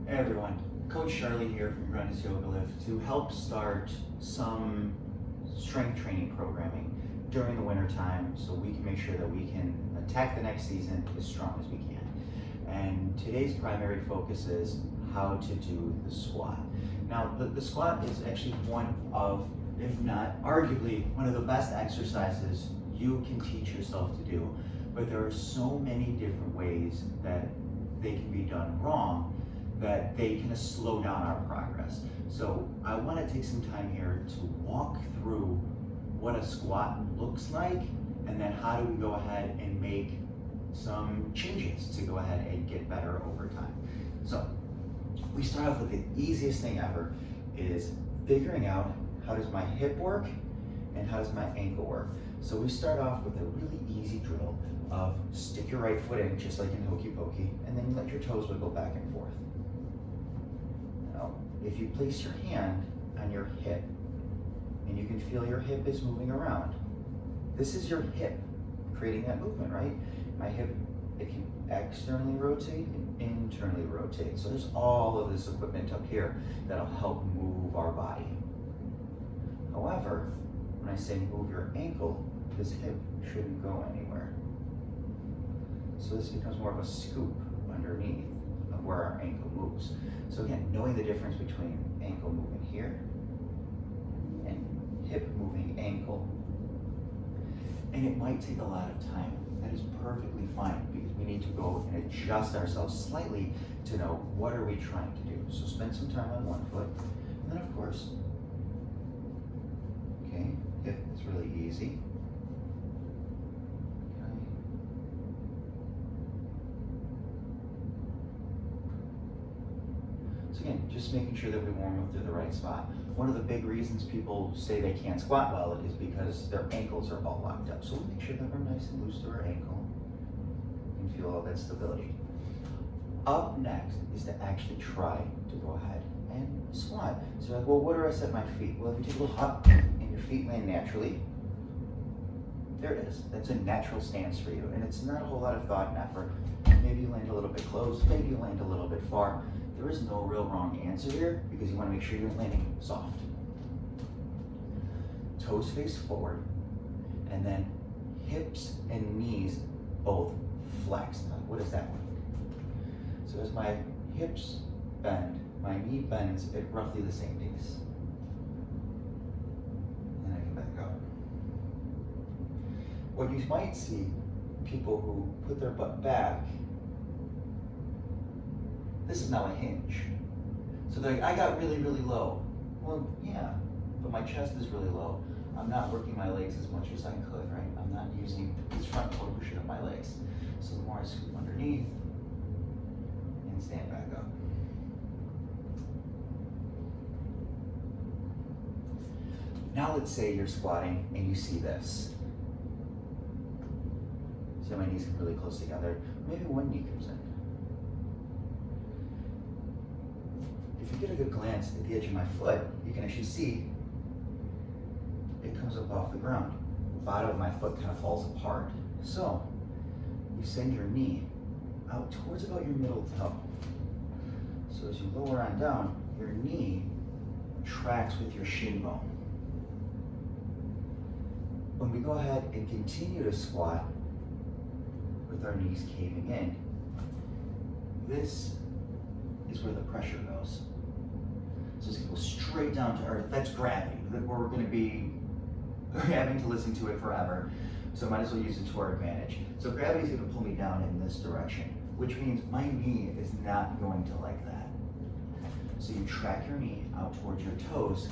Hey everyone, Coach Charlie here from Grandis Yoga Lift to help start some strength training programming during the winter time so we can make sure that we can attack the next season as strong as we can. And today's primary focus is how to do the squat. Now the squat is actually one of, if not arguably, one of the best exercises you can teach yourself to do, but there are so many different ways that they can be done wrong that they kind of slow down our progress. So I want to take some time here to walk through what a squat looks like, and then how do we go ahead and make some changes to go ahead and get better over time. So we start off with the easiest thing ever, is figuring out how does my hip work and how does my ankle work. So we start off with a really easy drill of stick your right foot in, just like in Hokey Pokey, and then you let your toes wiggle back and forth. Now, if you place your hand on your hip, and you can feel your hip is moving around, this is your hip creating that movement, right? My hip, it can externally rotate and internally rotate. So there's all of this equipment up here that'll help move our body. However, when I say move your ankle, this hip shouldn't go anywhere. So this becomes more of a scoop underneath of where our ankle moves. So again, knowing the difference between ankle moving here and hip moving ankle. And it might take a lot of time. That is perfectly fine, because we need to go and adjust ourselves slightly to know what are we trying to do. So spend some time on one foot, and then of course, okay, hip is really easy. So again, just making sure that we warm up to the right spot. One of the big reasons people say they can't squat well is because their ankles are all locked up. So we make sure that we're nice and loose to our ankle and feel all that stability. Up next is to actually try to go ahead and squat. So you're like, well, where do I set my feet? Well, if you take a little hop and your feet land naturally, there it is. That's a natural stance for you. And it's not a whole lot of thought and effort. Maybe you land a little bit close, maybe you land a little bit far. There is no real wrong answer here, because you want to make sure you're landing soft. Toes face forward, and then hips and knees both flex. Now, what does that mean? So as my hips bend, my knee bends at roughly the same pace. And I can back up. What you might see, people who put their butt back, this is now a hinge. So they're like, I got really, really low. Well, yeah, but my chest is really low. I'm not working my legs as much as I could, right? I'm not using this front portion of my legs. So the more I scoop underneath and stand back up. Now let's say you're squatting and you see this. See how my knees come really close together? Maybe one knee comes in. If you get a good glance at the edge of my foot, you can actually see it comes up off the ground. The bottom of my foot kind of falls apart. So you send your knee out towards about your middle toe. So as you lower on down, your knee tracks with your shin bone. When we go ahead and continue to squat with our knees caving in, this is where the pressure goes. So it's going to go straight down to earth. That's gravity. We're going to be having to listen to it forever. So I might as well use it to our advantage. So gravity is going to pull me down in this direction, which means my knee is not going to like that. So you track your knee out towards your toes.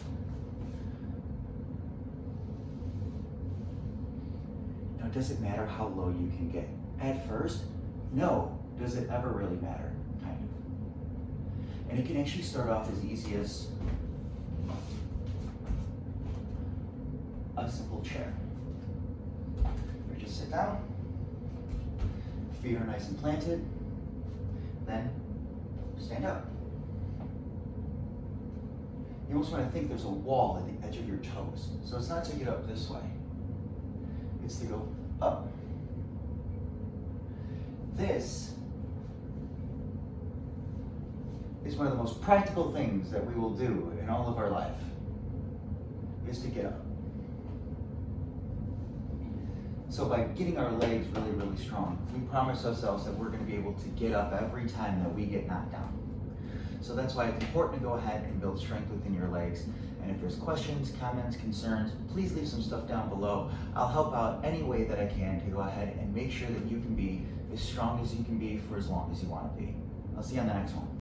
Now, does it matter how low you can get? At first, no. Does it ever really matter? Kind of. And it can actually start off as easy as a simple chair. You just sit down, feet are nice and planted, then stand up. You almost want to think there's a wall at the edge of your toes. So it's not to get up this way, it's to go up. This is one of the most practical things that we will do in all of our life, is to get up. So by getting our legs really, really strong, we promise ourselves that we're going to be able to get up every time that we get knocked down. So that's why it's important to go ahead and build strength within your legs. And if there's questions, comments, concerns, please leave some stuff down below. I'll help out any way that I can to go ahead and make sure that you can be as strong as you can be for as long as you want to be. I'll see you on the next one.